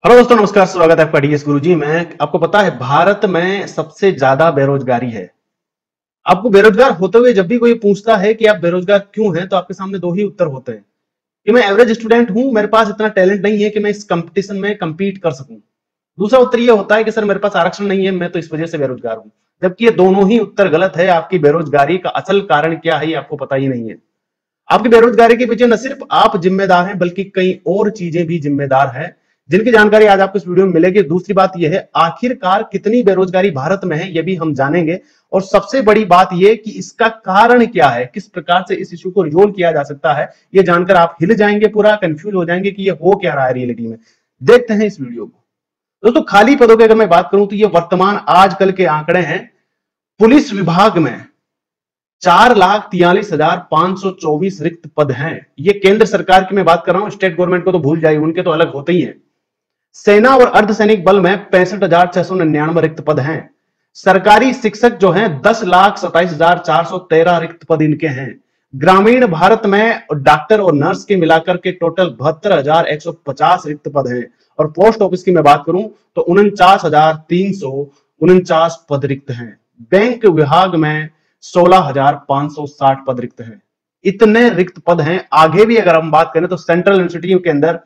Hello दोस्तों, नमस्कार। स्वागत है आपका डीएस गुरुजी में। आपको पता है भारत में सबसे ज्यादा बेरोजगारी है। आपको बेरोजगार होते हुए जब भी कोई पूछता है कि आप बेरोजगार क्यों हैं, तो आपके सामने दो ही उत्तर होते हैं कि मैं एवरेज स्टूडेंट हूं, मेरे पास इतना टैलेंट नहीं है कि मैं इस कंपटीशन में compete कर सकूं। दूसरा उत्तर यह होता है कि सर मेरे पास आरक्षण नहीं है, मैं तो इस वजह से बेरोजगार हूं। जबकि ये दोनों ही उत्तर गलत है। आपकी बेरोजगारी का असल कारण क्या है ये आपको पता ही नहीं है। आपकी बेरोजगारी के पीछे न सिर्फ आप जिम्मेदार हैं बल्कि कई और चीजें भी जिम्मेदार हैं, जिनकी जानकारी आज आपको इस वीडियो में मिलेगी। दूसरी बात यह है आखिरकार कितनी बेरोजगारी भारत में है, यह भी हम जानेंगे। और सबसे बड़ी बात यह कि इसका कारण क्या है, किस प्रकार से इस इश्यू को रिजोल्व किया जा सकता है, यह जानकर आप हिल जाएंगे, पूरा कंफ्यूज हो जाएंगे कि यह हो क्या रहा है रियलिटी में। देखते हैं इस वीडियो को। दोस्तों, खाली पदों की अगर मैं बात करूं तो ये वर्तमान आजकल के आंकड़े हैं। पुलिस विभाग में 4,43,524 रिक्त पद हैं। ये केंद्र सरकार की मैं बात कर रहा हूं, स्टेट गवर्नमेंट को तो भूल जाइए, उनके तो अलग होते ही हैं। सेना और अर्धसैनिक बल में 65,699 रिक्त पद हैं। सरकारी शिक्षक जो हैं 10,27,413 रिक्त पद इनके हैं। ग्रामीण भारत में डॉक्टर और नर्स के मिलाकर के टोटल 72,150 रिक्त पद हैं। और पोस्ट ऑफिस की मैं बात करूं तो 49,349 पद रिक्त हैं। बैंक विभाग में 16,560 पद रिक्त हैं। इतने रिक्त पद हैं। आगे भी अगर हम बात करें तो सेंट्रल यूनिवर्सिटियों के अंदर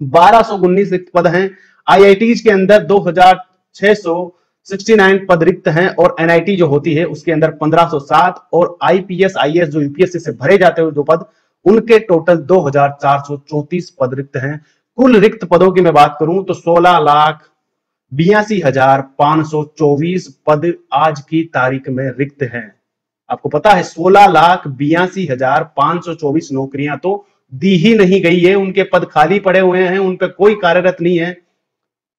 1219 रिक्त पद हैं। आईआईटीज के अंदर 2,669 पद रिक्त हैं। और एनआईटी जो होती है उसके अंदर 1,507। और आईपीएस आईएएस जो यूपीएससी से भरे जाते हुए दो पद, उनके टोटल 2,434 पद रिक्त हैं। कुल रिक्त पदों की मैं बात करूं तो 16,82,524 पद आज की तारीख में रिक्त हैं। आपको पता है 16,82,524 नौकरियां तो दी ही नहीं गई है, उनके पद खाली पड़े हुए हैं, उन पे कोई कार्यरत नहीं है।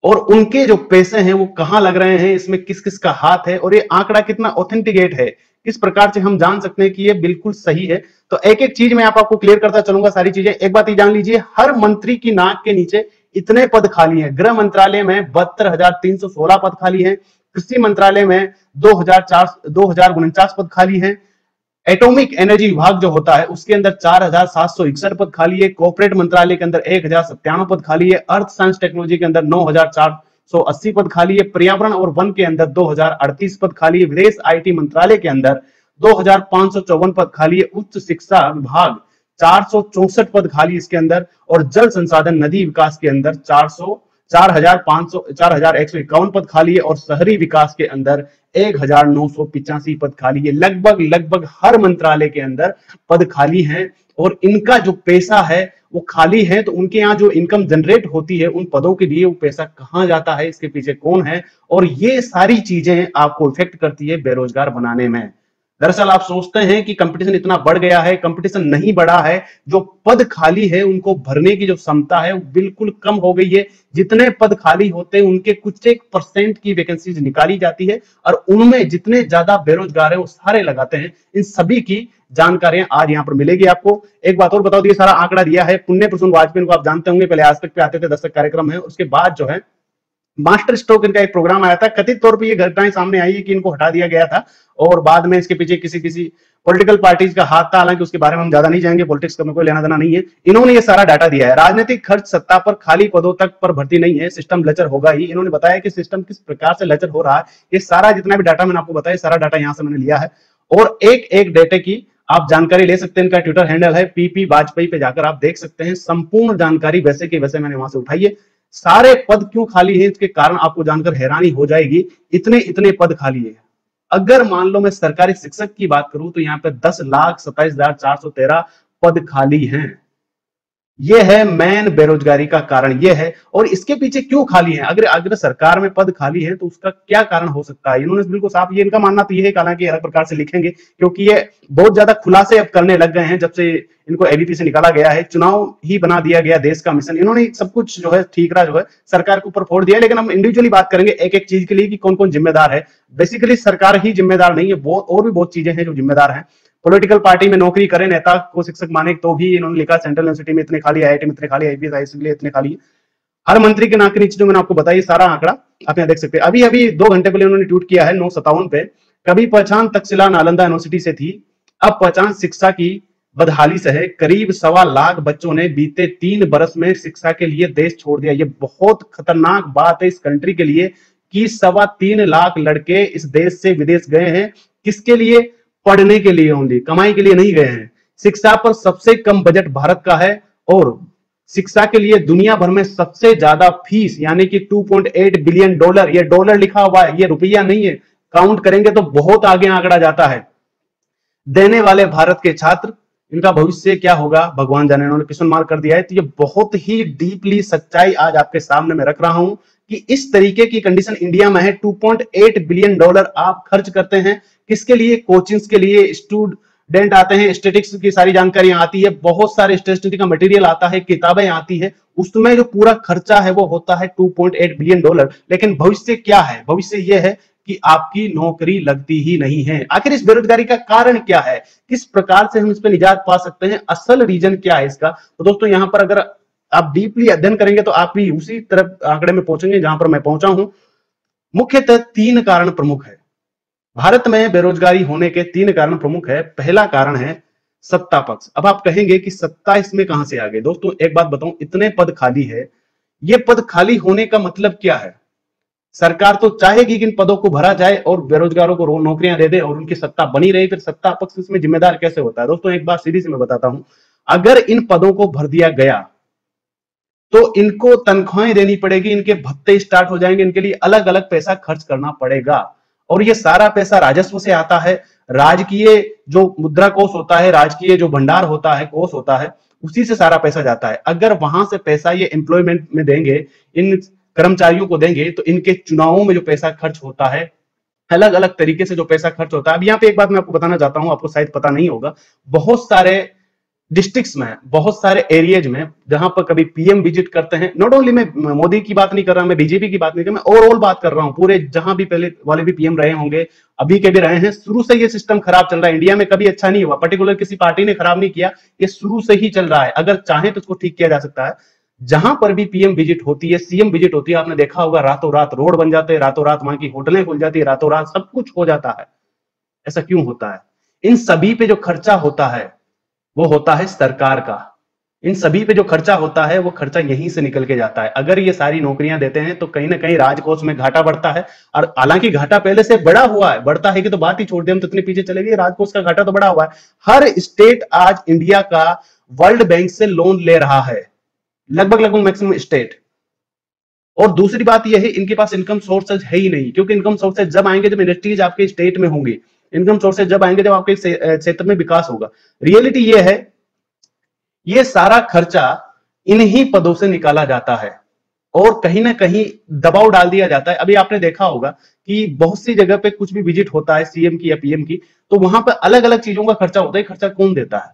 और उनके जो पैसे हैं वो कहां लग रहे हैं, इसमें किस किस का हाथ है, और ये आंकड़ा कितना ऑथेंटिकेट है, किस प्रकार से हम जान सकते हैं कि ये बिल्कुल सही है। तो एक एक चीज मैं आपको क्लियर करता चलूंगा सारी चीजें। एक बात ये जान लीजिए, हर मंत्री की नाक के नीचे इतने पद खाली हैं। गृह मंत्रालय में 72,316 पद खाली हैं। कृषि मंत्रालय में 2,049 पद खाली हैं। एटॉमिक एनर्जी विभाग जो होता है उसके अंदर 4,761 पद खाली है। कॉर्पोरेट मंत्रालय के अंदर 1,097 पद खाली है। अर्थ साइंस टेक्नोलॉजी के अंदर 9,480 पद खाली है। पर्यावरण और वन के अंदर 2,038 पद खाली है। विदेश आईटी मंत्रालय के अंदर 2,554 पद खाली है। उच्च शिक्षा विभाग 464 पद खाली इसके अंदर। और जल संसाधन नदी विकास के अंदर 4,151 पद खाली है। और शहरी विकास के अंदर 1,985 पद खाली है। लगभग हर मंत्रालय के अंदर पद खाली हैं। और इनका जो पैसा है वो खाली है, तो उनके यहाँ जो इनकम जनरेट होती है उन पदों के लिए वो पैसा कहां जाता है, इसके पीछे कौन है, और ये सारी चीजें आपको इफेक्ट करती है बेरोजगार बनाने में। दरअसल आप सोचते हैं कि कंपटीशन इतना बढ़ गया है, कंपटीशन नहीं बढ़ा है। जो पद खाली है उनको भरने की जो क्षमता है वो बिल्कुल कम हो गई है। जितने पद खाली होते हैं उनके कुछ एक % की वैकेंसीज निकाली जाती है, और उनमें जितने ज्यादा बेरोजगार है वो सारे लगाते हैं। इन सभी की जानकारियां आज यहां पर मिलेगी आपको। एक बात और बताओ, ये सारा आंकड़ा दिया है पुण्य प्रसून वाजपेयी को, आप जानते होंगे, पहले आज तक पे आते थे, दस्तक कार्यक्रम है। उसके बाद जो है मास्टर स्ट्रोक इनका एक प्रोग्राम आया था। कथित तौर पे ये घटनाएं सामने आई है कि इनको हटा दिया गया था, और बाद में इसके पीछे किसी पॉलिटिकल पार्टीज का हाथ था। हालांकि उसके बारे में हम ज्यादा नहीं जाएंगे, पॉलिटिक्स का में कोई लेना देना नहीं है। इन्होंने ये सारा डाटा दिया है। राजनीतिक खर्च सत्ता पर खाली पदों तक पर भर्ती नहीं है, सिस्टम लचर होगा ही। इन्होंने बताया कि सिस्टम किस प्रकार से लचर हो रहा है। ये सारा जितना भी डाटा मैंने आपको बताया, सारा डाटा यहां से मैंने लिया है। और एक एक डेटे की आप जानकारी ले सकते हैं। इनका ट्विटर हैंडल है पीपी वाजपेयी, पे जाकर आप देख सकते हैं। संपूर्ण जानकारी वैसे की वैसे मैंने वहां से उठाई है। सारे पद क्यों खाली हैं इसके कारण आपको जानकर हैरानी हो जाएगी। इतने पद खाली है। अगर मान लो मैं सरकारी शिक्षक की बात करूं तो यहां पे 10,27,413 पद खाली हैं। ये है मेन बेरोजगारी का कारण, ये है। और इसके पीछे क्यों खाली है, अगर सरकार में पद खाली है तो उसका क्या कारण हो सकता है। इन्होंने बिल्कुल साफ, ये इनका मानना तो ये है, हालांकि अलग प्रकार से लिखेंगे क्योंकि ये बहुत ज्यादा खुलासे अब करने लग गए हैं जब से इनको एबीपी से निकाला गया है। चुनाव ही बना दिया गया देश का मिशन। इन्होंने सब कुछ जो है ठीकरा जो है सरकार के ऊपर फोड़ दिया। लेकिन हम इंडिविजुअली बात करेंगे एक एक चीज के लिए कि कौन कौन जिम्मेदार है। बेसिकली सरकार ही जिम्मेदार नहीं है, बहुत और भी बहुत चीजें हैं जो जिम्मेदार हैं। पॉलिटिकल पार्टी में नौकरी करें, नेता को शिक्षक माने, तो भी इन्होंने लिखा सेंट्रल यूनिवर्सिटी में इतने खाली, आईआईटी में इतने खाली, आईपीएस आईएएस के लिए इतने खाली। हर मंत्री के नाक के नीचे जो मैंने आपको बताया सारा आंकड़ा आप यहाँ देख सकते हैं। अभी अभी 2 घंटे पहले उन्होंने ट्वीट किया है 9:57 पे, कभी पहचान तक्षशिला नालंदा यूनिवर्सिटी से थी, अब पहचान शिक्षा की बदहाली से है। करीब 1.25 लाख बच्चों ने बीते 3 बरस में शिक्षा के लिए देश छोड़ दिया। ये बहुत खतरनाक बात है इस कंट्री के लिए कि 3.25 लाख लड़के इस देश से विदेश गए हैं। किसके लिए? पढ़ने के लिए, ओनली कमाई के लिए नहीं गए हैं। शिक्षा पर सबसे कम बजट भारत का है और शिक्षा के लिए दुनिया भर में सबसे ज्यादा फीस यानी कि 2.8 बिलियन डॉलर, ये डॉलर लिखा हुआ है, ये रुपया नहीं है। काउंट करेंगे तो बहुत आगे आंकड़ा जाता है। देने वाले भारत के छात्र, इनका भविष्य क्या होगा भगवान जाने। इन्होंने क्वेश्चन मार्क कर दिया है। तो ये बहुत ही डीपली सच्चाई आज आपके सामने मैं रख रहा हूं कि इस तरीके की कंडीशन इंडिया में है। 2.8 बिलियन डॉलर आप खर्च करते हैं किसके लिए? कोचिंग्स के लिए। स्टूडेंट आते हैं, स्टेटिस्टिक्स की सारी जानकारियां आती है, बहुत सारे स्टेटिस्टिक्स का मटेरियल आता है, किताबें आती है, उसमें जो पूरा खर्चा है वो होता है 2.8 बिलियन डॉलर। लेकिन भविष्य क्या है? भविष्य यह है कि आपकी नौकरी लगती ही नहीं है। आखिर इस बेरोजगारी का कारण क्या है? किस प्रकार से हम इस पर निजात पा सकते हैं? असल रीजन क्या है इसका? तो दोस्तों यहां पर अगर आप डीपली अध्ययन करेंगे तो आप भी उसी तरफ आंकड़े में पहुंचेंगे जहां पर मैं पहुंचा हूं। मुख्यतः 3 कारण प्रमुख है। भारत में बेरोजगारी होने के 3 कारण प्रमुख है। पहला कारण है सत्ता पक्ष। अब आप कहेंगे कि सत्ता इसमें कहां से आ गई? दोस्तों एक बात बताऊं, इतने पद खाली है, ये पद खाली होने का मतलब क्या है? सरकार तो चाहेगी कि इन पदों को भरा जाए और बेरोजगारों को नौकरियां दे दे और उनकी सत्ता बनी रही। फिर सत्ता पक्ष इसमें जिम्मेदार कैसे होता है? दोस्तों एक बात सीधी सी मैं बताता हूं, अगर इन पदों को भर दिया गया तो इनको तनख्वाहें देनी पड़ेगी, इनके भत्ते स्टार्ट हो जाएंगे, इनके लिए अलग अलग पैसा खर्च करना पड़ेगा और ये सारा पैसा राजस्व से आता है। राजकीय जो मुद्रा कोष होता है, राजकीय जो भंडार होता है, कोष होता है, उसी से सारा पैसा जाता है। अगर वहां से पैसा ये एम्प्लॉयमेंट में देंगे, इन कर्मचारियों को देंगे, तो इनके चुनावों में जो पैसा खर्च होता है, अलग अलग तरीके से जो पैसा खर्च होता है। अब यहाँ पे एक बात मैं आपको बताना चाहता हूं, आपको शायद पता नहीं होगा, बहुत सारे डिस्ट्रिक्ट्स में, बहुत सारे एरियाज में जहां पर कभी पीएम विजिट करते हैं, नॉट ओनली मैं मोदी की बात नहीं कर रहा, मैं बीजेपी की बात नहीं कर रहा, मैं ओवरऑल बात कर रहा हूं, पूरे जहां भी पहले वाले भी पीएम रहे होंगे, अभी के भी रहे हैं, शुरू से ये सिस्टम खराब चल रहा है। इंडिया में कभी अच्छा नहीं हुआ, पर्टिकुलर किसी पार्टी ने खराब नहीं किया, ये शुरू से ही चल रहा है। अगर चाहे तो इसको ठीक किया जा सकता है। जहां पर भी पीएम विजिट होती है, सीएम विजिट होती है, आपने देखा होगा रातों रात रोड बन जाते हैं, रातों रात वहां की होटलें खुल जाती है, रातों रात सब कुछ हो जाता है। ऐसा क्यों होता है? इन सभी पे जो खर्चा होता है वो होता है सरकार का। इन सभी पे जो खर्चा होता है वो खर्चा यहीं से निकल के जाता है। अगर ये सारी नौकरियां देते हैं तो कहीं ना कहीं राजकोष में घाटा बढ़ता है, और हालांकि घाटा पहले से बढ़ा हुआ है, बढ़ता है कि तो बात ही छोड़ दे, हम तो इतने पीछे चले गए, राजकोष का घाटा तो बढ़ा हुआ है। हर स्टेट आज इंडिया का वर्ल्ड बैंक से लोन ले रहा है, लगभग लगभग मैक्सिमम स्टेट। और दूसरी बात यह है, इनके पास इनकम सोर्सेज है ही नहीं, क्योंकि इनकम सोर्सेज जब आएंगे जब इंडस्ट्रीज आपके स्टेट में होंगी, इनकम सोर्सेज जब आएंगे जब आपके क्षेत्र में विकास होगा। रियलिटी ये है, ये सारा खर्चा इन्हीं पदों से निकाला जाता है और कहीं ना कहीं दबाव डाल दिया जाता है। अभी आपने देखा होगा कि बहुत सी जगह पे कुछ भी विजिट होता है सीएम की या पीएम की, तो वहां पर अलग अलग चीजों का खर्चा होता है। खर्चा कौन देता है?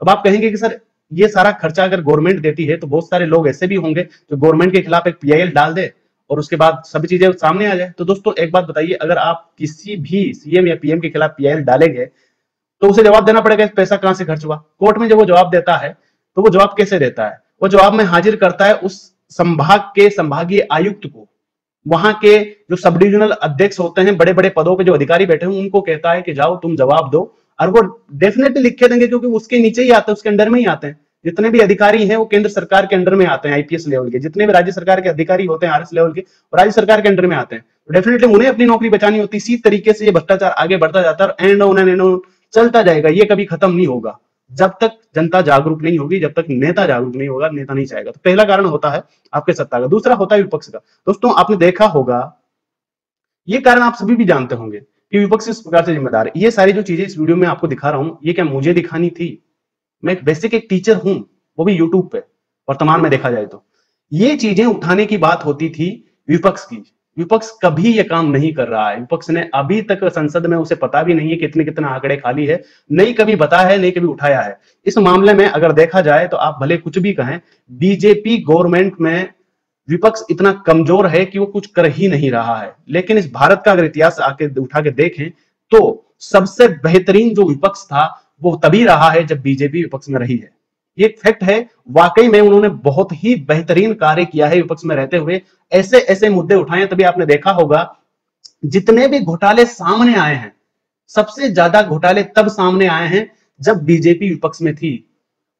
अब आप कहेंगे कि सर ये सारा खर्चा अगर गवर्नमेंट देती है तो बहुत सारे लोग ऐसे भी होंगे जो गवर्नमेंट के खिलाफ एक पीआईएल डाल दे और उसके बाद सभी चीजें सामने आ जाए। तो दोस्तों एक बात बताइए, अगर आप किसी भी सीएम या पीएम के खिलाफ पीआईएल डालेंगे तो उसे जवाब देना पड़ेगा पैसा कहां से खर्च हुआ। कोर्ट में जब वो जवाब देता है तो वो जवाब कैसे देता है? वो जवाब में हाजिर करता है उस संभाग के संभागीय आयुक्त को, वहां के जो सब डिविजनल अध्यक्ष होते हैं, बड़े बड़े पदों पे जो अधिकारी बैठे हैं, उनको कहता है कि जाओ तुम जवाब दो, और वो डेफिनेटली लिख के देंगे क्योंकि उसके नीचे ही आते हैं, उसके अंडर में ही आते हैं। जितने भी अधिकारी हैं वो केंद्र सरकार के अंडर में आते हैं, आईपीएस लेवल के। जितने भी राज्य सरकार के अधिकारी होते हैं आरएस लेवल के, वो राज्य सरकार के अंडर में आते हैं। तो डेफिनेटली उन्हें अपनी नौकरी बचानी होती है। इसी तरीके से ये भ्रष्टाचार आगे बढ़ता जाता है, एंड ऑन एंड ऑन चलता जाएगा, ये कभी खत्म नहीं होगा जब तक जनता जागरूक नहीं होगी, जब तक नेता जागरूक नहीं होगा, नेता नहीं चाहेगा। तो पहला कारण होता है आपके सत्ता का। दूसरा होता है विपक्ष का। दोस्तों आपने देखा होगा, ये कारण आप सभी भी जानते होंगे कि विपक्ष इस प्रकार से जिम्मेदार है। ये सारी जो चीजें इस वीडियो में आपको दिखा रहा हूं, ये क्या मुझे दिखानी थी? मैं एक बेसिक एक टीचर हूं, वो भी यूट्यूब पे, वर्तमान में देखा जाए तो। ये चीजें उठाने की बात होती थी विपक्ष की। विपक्ष कभी ये काम नहीं कर रहा है। विपक्ष ने अभी तक संसद में, उसे पता भी नहीं है कितने कितने आंकड़े खाली है, नहीं कभी बताया है, नहीं कभी उठाया है। इस मामले में अगर देखा जाए तो आप भले कुछ भी कहें, बीजेपी गवर्नमेंट में विपक्ष इतना कमजोर है कि वो कुछ कर ही नहीं रहा है। लेकिन इस भारत का अगर इतिहास आके उठा के देखें तो सबसे बेहतरीन जो विपक्ष था वो तभी रहा है जब बीजेपी विपक्ष में रही है। ये फैक्ट है, वाकई में उन्होंने बहुत ही बेहतरीन कार्य किया है विपक्ष में रहते हुए, ऐसे ऐसे मुद्दे उठाए। तभी आपने देखा होगा जितने भी घोटाले सामने आए हैं, सबसे ज्यादा घोटाले तब सामने आए हैं जब बीजेपी विपक्ष में थी,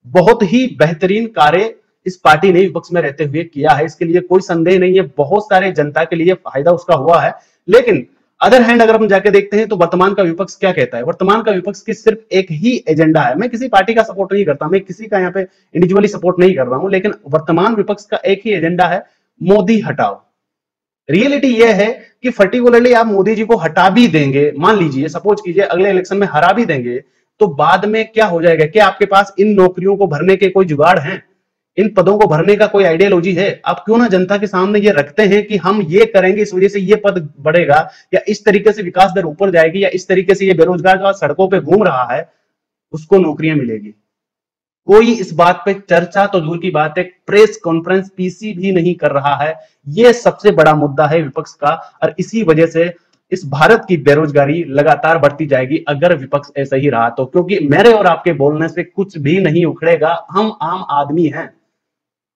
बहुत ही बेहतरीन कार्य इस पार्टी ने विपक्ष में रहते हुए किया है, इसके लिए कोई संदेह नहीं है, बहुत सारे जनता के लिए फायदा उसका हुआ है। लेकिन अदर हैंड अगर हम जाके देखते हैं तो वर्तमान का विपक्ष क्या कहता है, वर्तमान का विपक्ष की सिर्फ एक ही एजेंडा है। मैं किसी पार्टी का सपोर्ट नहीं करता, मैं किसी का यहाँ पे इंडिविजुअली सपोर्ट नहीं कर रहा हूं, लेकिन वर्तमान विपक्ष का एक ही एजेंडा है, मोदी हटाओ। रियलिटी यह है कि पर्टिकुलरली आप मोदी जी को हटा भी देंगे, मान लीजिए सपोज कीजिए अगले इलेक्शन में हरा भी देंगे, तो बाद में क्या हो जाएगा? क्या आपके पास इन नौकरियों को भरने के कोई जुगाड़ हैं? इन पदों को भरने का कोई आइडियोलॉजी है? आप क्यों ना जनता के सामने ये रखते हैं कि हम ये करेंगे, इस वजह से ये पद बढ़ेगा, या इस तरीके से विकास दर ऊपर जाएगी, या इस तरीके से ये बेरोजगार जो सड़कों पर घूम रहा है उसको नौकरियां मिलेगी। कोई इस बात पे चर्चा तो दूर की बात है, प्रेस कॉन्फ्रेंस पीसी भी नहीं कर रहा है। यह सबसे बड़ा मुद्दा है विपक्ष का, और इसी वजह से इस भारत की बेरोजगारी लगातार बढ़ती जाएगी अगर विपक्ष ऐसा ही रहा तो, क्योंकि मेरे और आपके बोलने से कुछ भी नहीं उखड़ेगा। हम आम आदमी हैं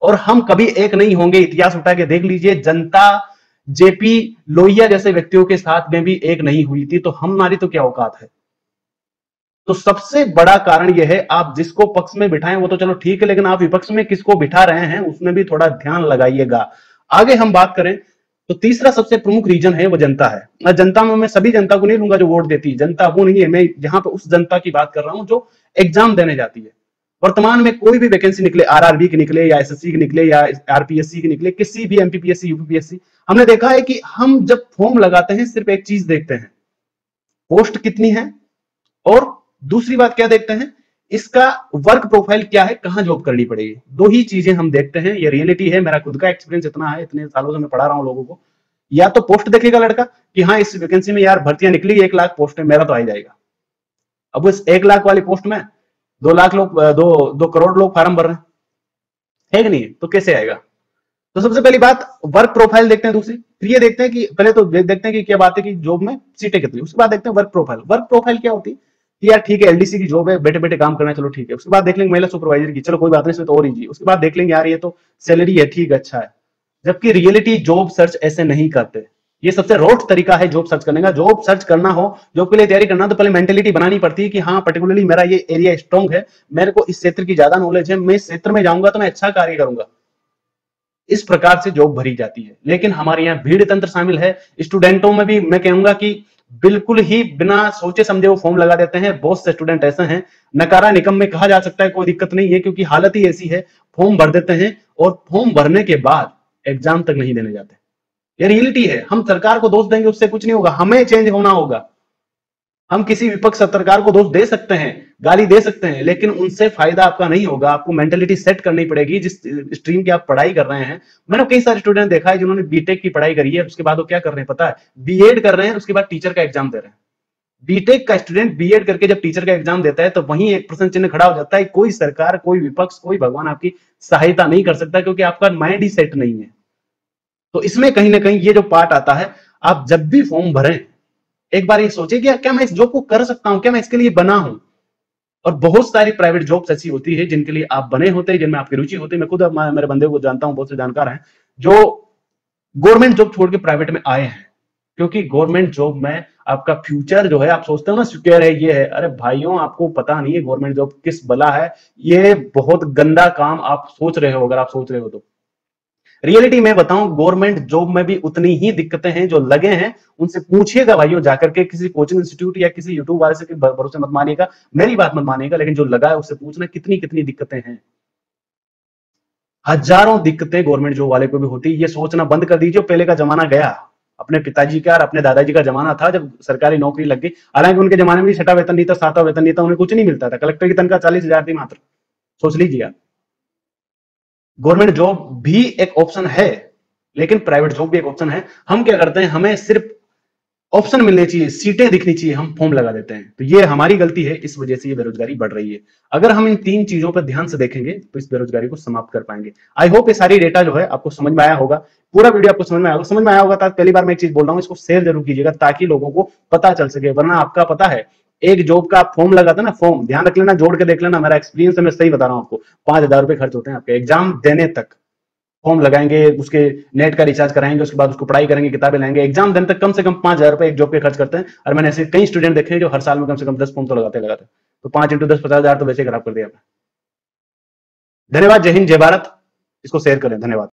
और हम कभी एक नहीं होंगे। इतिहास उठा के देख लीजिए, जनता जेपी लोहिया जैसे व्यक्तियों के साथ में भी एक नहीं हुई थी, तो हमारी तो क्या औकात है। तो सबसे बड़ा कारण यह है, आप जिसको पक्ष में बिठाएं वो तो चलो ठीक है, लेकिन आप विपक्ष में किसको बिठा रहे हैं उसमें भी थोड़ा ध्यान लगाइएगा। आगे हम बात करें तो तीसरा सबसे प्रमुख रीजन है वो जनता है। जनता में मैं सभी जनता को नहीं लूंगा जो वोट देती है, जनता वो नहीं है, मैं यहां पे उस जनता की बात कर रहा हूं जो एग्जाम देने जाती है। वर्तमान में कोई भी वैकेंसी निकले, आरआरबी की निकले या एसएससी की निकले या आरपीएससी की निकले, किसी भी एमपीपीएससी यूपीपीएससी, हमने देखा है कि हम जब फॉर्म लगाते हैं सिर्फ एक चीज देखते हैं, पोस्ट कितनी है, और दूसरी बात क्या देखते हैं, इसका वर्क प्रोफाइल क्या है, कहां जॉब करनी पड़ेगी। दो ही चीजें हम देखते हैं, ये रियलिटी है, मेरा खुद का एक्सपीरियंस इतना है, इतने सालों से मैं पढ़ा रहा हूं लोगों को। या तो पोस्ट देखेगा लड़का कि हाँ इस वैकेंसी में यार भर्तियां निकली, 1 लाख पोस्ट है, मेरा तो आ ही जाएगा। अब इस 1 लाख वाली पोस्ट में 2 लाख लोग, 2 करोड़ लोग फार्म भर रहे हैं, है कि नहीं? तो कैसे आएगा? तो सबसे पहली बात वर्क प्रोफाइल देखते हैं। दूसरी फिर ये देखते हैं कि पहले तो देखते हैं कि क्या बात है कि जॉब में सीटें कितनी, उसके बाद देखते हैं वर्क प्रोफाइल। वर्क प्रोफाइल क्या होती है कि यार ठीक है एलडीसी की जॉब है, बैठे बैठे काम करना है, चलो ठीक है। उसके बाद देख लेंगे महिला सुपरवाइजर की, चलो कोई बात नहीं, इसमें तो और इजी। उसके बाद देख लेंगे यार ये तो सैलरी है, ठीक अच्छा है। जबकि रियलिटी जॉब सर्च ऐसे नहीं करते। ये सबसे रोट तरीका है जॉब सर्च करने का। जॉब सर्च करना हो, जॉब के लिए तैयारी करना, तो पहले मेंटेलिटी बनानी पड़ती है कि हाँ पर्टिकुलरली मेरा ये एरिया स्ट्रॉन्ग है, मेरे को इस क्षेत्र की ज्यादा नॉलेज है, मैं इस क्षेत्र में जाऊंगा तो मैं अच्छा कार्य करूंगा। इस प्रकार से जॉब भरी जाती है। लेकिन हमारे यहाँ भीड़ तंत्र शामिल है। स्टूडेंटों में भी मैं कहूंगा कि बिल्कुल ही बिना सोचे समझे वो फॉर्म लगा देते हैं। बहुत से स्टूडेंट ऐसे हैं, नकारा निकम में कहा जा सकता है, कोई दिक्कत नहीं है, क्योंकि हालत ही ऐसी है, फॉर्म भर देते हैं और फॉर्म भरने के बाद एग्जाम तक नहीं देने जाते। ये रियलिटी है। हम सरकार को दोष देंगे उससे कुछ नहीं होगा, हमें चेंज होना होगा। हम किसी विपक्ष सरकार को दोष दे सकते हैं, गाली दे सकते हैं, लेकिन उनसे फायदा आपका नहीं होगा। आपको मेंटेलिटी सेट करनी पड़ेगी जिस स्ट्रीम की आप पढ़ाई कर रहे हैं। मैंने कई सारे स्टूडेंट देखा है जिन्होंने बीटेक की पढ़ाई करी है, उसके बाद वो क्या कर रहे हैं पता है, बीएड कर रहे हैं, उसके बाद टीचर का एग्जाम दे रहे हैं। बीटेक का स्टूडेंट बीएड करके जब टीचर का एग्जाम देता है तो वहीं एक प्रश्न चिन्ह खड़ा हो जाता है, कोई सरकार, कोई विपक्ष, कोई भगवान आपकी सहायता नहीं कर सकता, क्योंकि आपका माइंड ही सेट नहीं है। तो इसमें कहीं ना कहीं ये जो पार्ट आता है, आप जब भी फॉर्म भरें एक बार ये सोचिए कि क्या मैं इस जॉब को कर सकता हूं, क्या मैं इसके लिए बना हूं। और बहुत सारी प्राइवेट जॉब्स ऐसी होती है जिनके लिए आप बने होते हैं, जिनमें आपकी रुचि होती है। मैं खुद मेरे बंदे को जानता हूं, बहुत से जानकार हैं जो गवर्नमेंट जॉब छोड़ के प्राइवेट में आए हैं, क्योंकि गवर्नमेंट जॉब में आपका फ्यूचर जो है, आप सोचते हो ना सिक्योर है, ये है। अरे भाइयों, आपको पता नहीं है गवर्नमेंट जॉब किस बला है। ये बहुत गंदा काम आप सोच रहे हो, अगर आप सोच रहे हो तो। रियलिटी में बताऊं, गवर्नमेंट जॉब में भी उतनी ही दिक्कतें हैं जो लगे हैं। उनसे पूछिएगा भाइयों जाकर के, किसी कोचिंग इंस्टीट्यूट या किसी यूट्यूब वाले से भरोसे मत मानिएगा, मेरी बात मत मानिएगा, लेकिन जो लगा है उससे पूछना कितनी कितनी दिक्कतें हैं। हजारों दिक्कतें गवर्नमेंट जॉब वाले को भी होती है। ये सोचना बंद कर दीजिए, पहले का जमाना गया। अपने पिताजी का और अपने दादाजी का जमाना था जब सरकारी नौकरी लग गई। हालांकि उनके जमाने में 6वां वेतन नहीं था, 7वां वेतन नहीं था, उन्हें कुछ नहीं मिलता था। कलेक्टर की तनख्वाह 40,000 थी मात्र, सोच लीजिए आप। गवर्नमेंट जॉब भी एक ऑप्शन है, लेकिन प्राइवेट जॉब भी एक ऑप्शन है। हम क्या करते हैं, हमें सिर्फ ऑप्शन मिलने चाहिए, सीटें दिखनी चाहिए, हम फॉर्म लगा देते हैं। तो ये हमारी गलती है, इस वजह से ये बेरोजगारी बढ़ रही है। अगर हम इन 3 चीजों पर ध्यान से देखेंगे तो इस बेरोजगारी को समाप्त कर पाएंगे। आई होप ये सारी डेटा जो है आपको समझ में आया होगा, पूरा वीडियो आपको समझ में आया होगा। समझ में आया होगा तो पहली बार मैं एक चीज बोल रहा हूँ, इसको शेयर जरूर कीजिएगा ताकि लोगों को पता चल सके। वरना आपका पता है, एक जॉब का आप फॉर्म लगाते ना, फॉर्म ध्यान रख लेना, जोड़ के देख लेना, मेरा एक्सपीरियंस है, मैं सही बता रहा हूँ आपको, 5,000 रुपए खर्च होते हैं आपके एग्जाम देने तक। फॉर्म लगाएंगे, उसके नेट का रिचार्ज कराएंगे, उसके बाद उसको पढ़ाई करेंगे, किताबें लाएंगे, एग्जाम देने तक कम से कम 5,000 रुपए एक जॉब पे खर्च करते हैं। और मैंने ऐसे कई स्टूडेंट देखे हैं जो हर साल में कम से कम 10 फॉर्म तो लगाते। तो 5 इंटू 10 50,000 तो वैसे खराब कर दिया। धन्यवाद। जय हिंद, जय भारत। इसको शेयर करें। धन्यवाद।